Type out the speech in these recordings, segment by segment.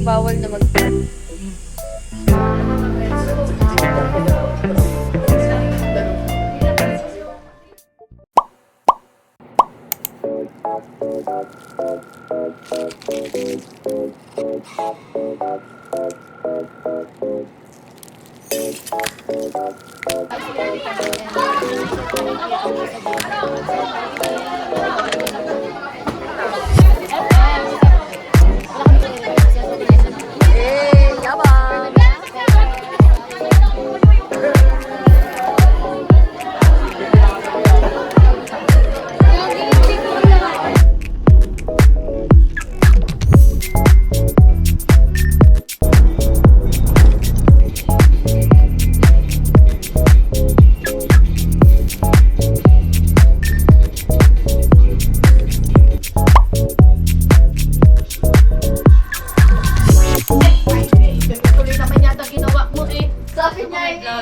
Bawal na mag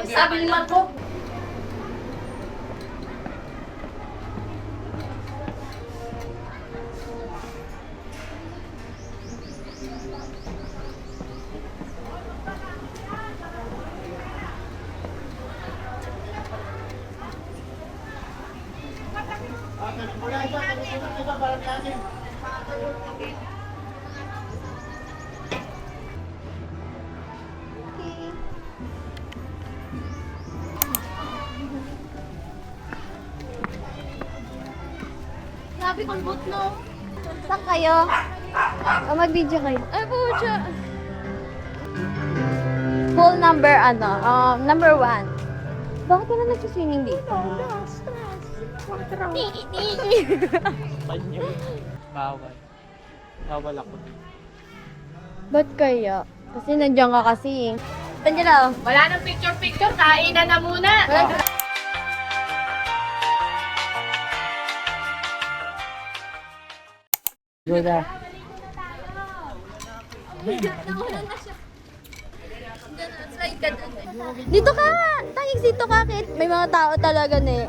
Sabi ni Marco. Sabi kong butno. Saan kayo? O mag-video kayo. Ay, pucha. Full number, number 1. Bakit ka na nagsiswimming dito? Banyo. Bawal. Bawal ako. Ba't kaya? Kasi nandiyan ka kasi. Angela, Wala nang picture-picture. Kainan na muna. Juda. Dito ka! Tangis dito ka, Kit. May mga tao talaga na eh.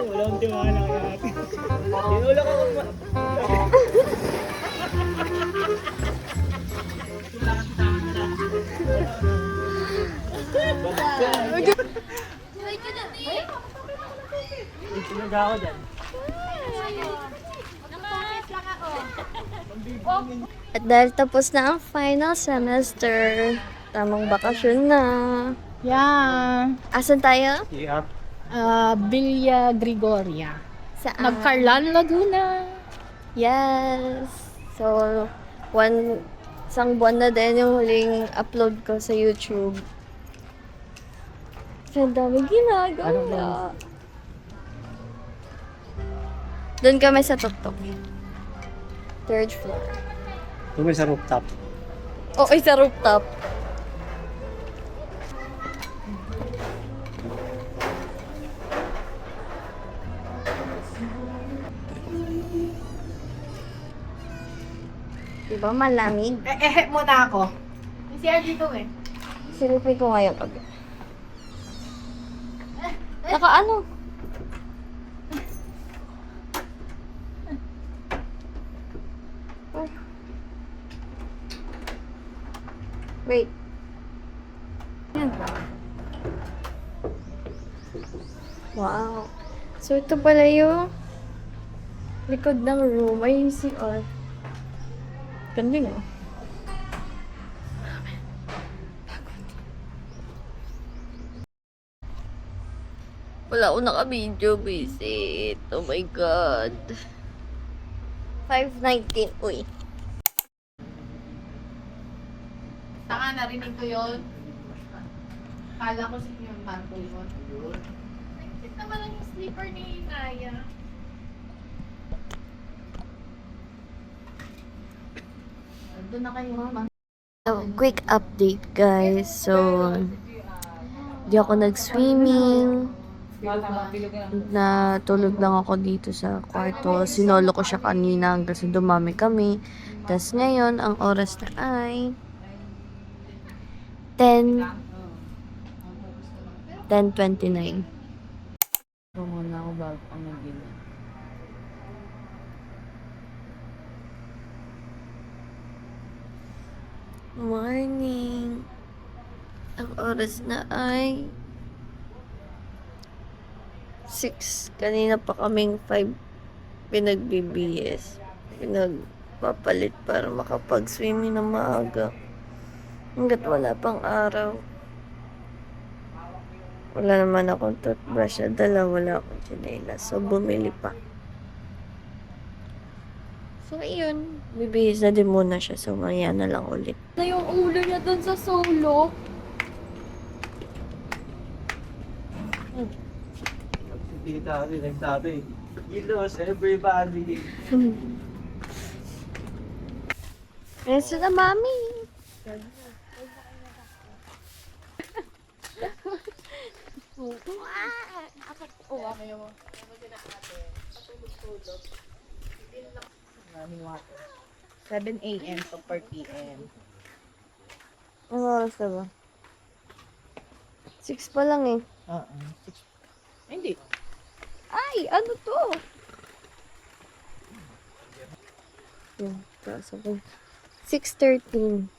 Wala akong tiwala kaya natin. Tinulak ako. Sinaga ako dyan. At dahil tapos na ang final semester, tamang bakasyon na. Yan. Asan tayo? Yeah. Villa Gregoria. Saan? Nagcarlan, Laguna. Yes. So, isang buwan na din yung huling upload ko sa YouTube. So, ang dami ginagawa. Doon kami sa tuktok. Third floor. Tumay sa rooftop. Oo, sa rooftop. Diba malamig? Muna ako. May CR dito eh. Silipin ko ngayon pag... Naka ano? Ay. Wait. Yan. Wow. So ito pala yung likod ng room. Ay, yung CR. Ganda nga. Wala ako naka-video, visit. Oh my God. 5:19. Uy. Saka narinig ko yun. Kala ko si yung Marco yun. Nag-sit naman lang yung sleeper ni Naya. Doon na kayo, mama. So, quick update, guys. So, di ako nag-swimming. Natulog lang ako dito sa kwarto. Sinolo ko siya kanina hanggang sa dumami kami. Tapos ngayon, ang oras na ay 10 10:29. Ito muna ako bago ang naging. Morning. Ang oras na ay 6. Kanina pa kaming 5 pinag-BBS. Pinagpapalit para makapag-swimming na maaga. Hanggat wala pang araw. Wala naman akong toothbrush na dala. Wala akong tsinelas. So, bumili pa. So, ayun. Bibihis na din muna siya. So, maya na lang ulit. Na yung ulo niya dun sa solo. Si tita kasi nagsabi, you lost everybody. Yes na, mami. Running water. 7 a.m. to 4 p.m. Ano oras na ba? 6 pa lang eh. Hindi. Ay, ano to? Yan, taas ako. 6:13.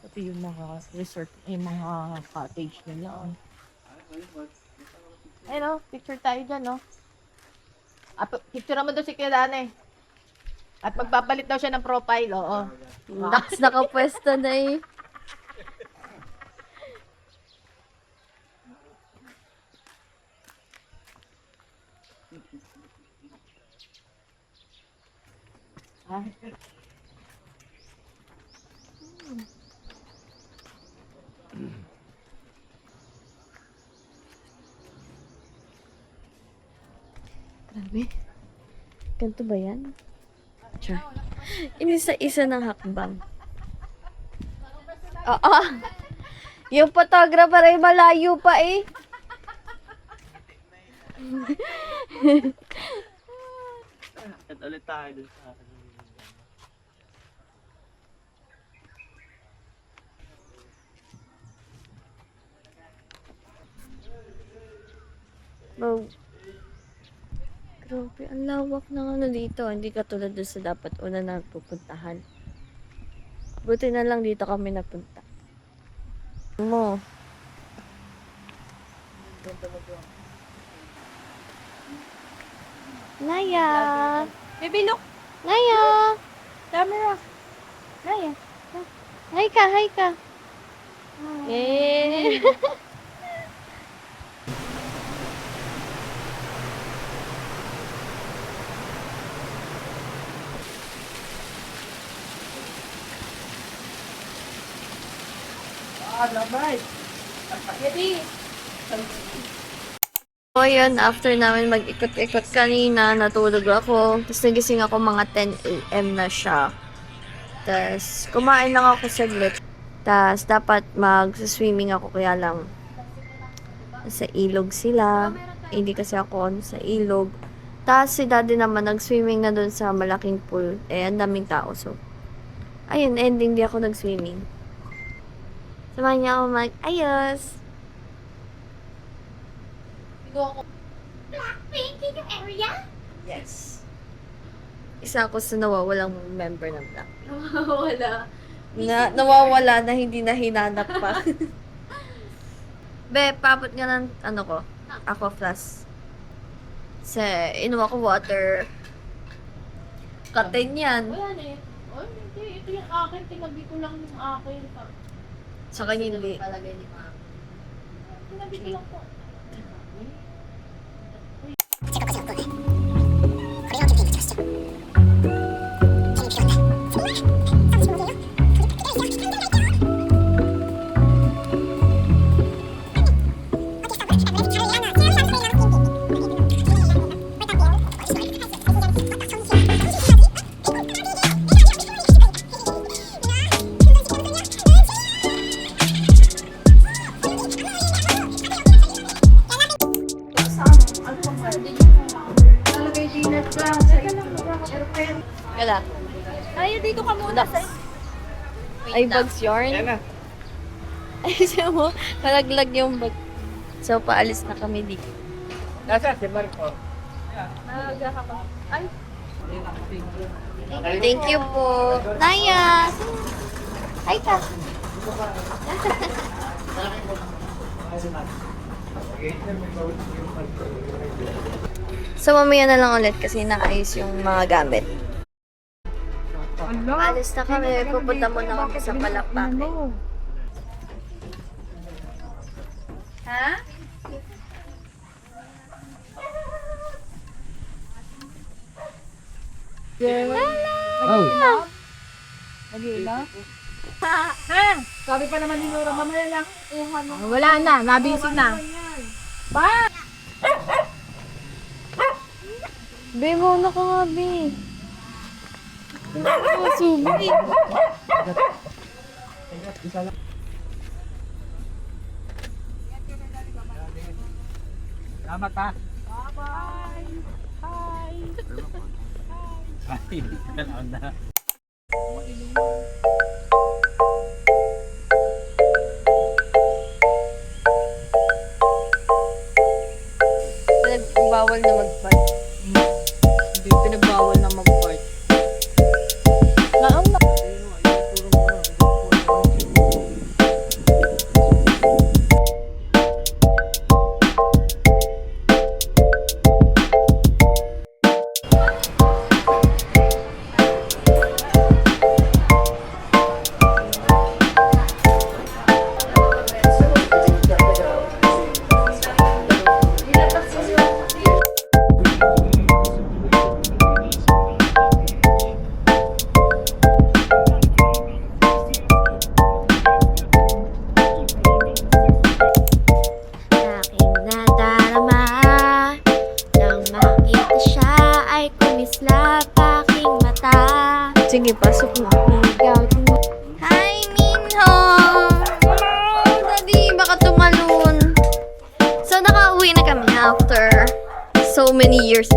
Pati yung mga resort, yung mga cottage nila. Ayun o, picture tayo dyan, no? Picture mo doon si Kuya Dane. At magpapalit daw siya ng profile, oo. Nakapwesto na eh. Ah. Grabe. Ganito ba yan? Char. Inisa-isa ng hakbang. Oo. Yung photographer ay malayo pa eh. At ulit tayo dun sa Wow. Grabe, ang lawak ng ano dito. Hindi katulad doon sa dapat una na pupuntahan. Buti na lang dito kami napunta. Mo. Naya! Baby, look! Naya! Camera! Naya! Hi ka, hi ka. Eh. Baby! So, yun, after namin mag-ikot-ikot kanina, natulog ako. Tapos nagising ako mga 10 a.m. na siya. Tapos, kumain lang ako saglit. Tapos, dapat mag-swimming ako, kaya lang sa ilog sila. Hindi kasi ako sa ilog. Tapos, si daddy naman nag-swimming na dun sa malaking pool. Eh, ang daming tao. So, ayun, ending di ako nag-swimming. Samahan niya ako mag-ayos. Blackpink in your area? Yes. Isa ako sa nawawalang member ng Black. Wala. Nawawala na hindi na hinanap pa. Be, paabot nga ng ano ko, aqua flask. Sa inuwa ko water. Katin yan. Wala na yun. Oh, hindi. Ito yung akin. Tinabi ko lang yung akin. Sa kanya hindi. Tinabi ko lang po. Gala. Ay, dito ka muna sa... Ay, bags yarn. Ayan na. Ay, siya mo, nalaglag yung bag. So, paalis na kami dito. Nasa, si Marco. Nalaglag ka pa. Ay. Thank you po. Naya! Hi ka! So, mamaya na lang ulit kasi naayos yung mga gamit. Alis na kami. Pupunta muna kami sa Palakpakin. Ha? Oh. Nag-iilaw? Ha? Sabi pa naman ni Nora, mamaya lang. Wala na, nabisi na. Pa! Be, mauna ka nga, Be. Subi. Salamat ha. Bye-bye. Hi. Hi. Ganoon na. Pinagbawal na mag-fart. Hindi pinagbawal na mag-fart. Naam na. Aking nadarama nang makita siya ay kumislap aking mata. Sige, pasok na. Hi, Minho! Oh, Daddy, baka tumalon. So, nakauwi na kami after so many years.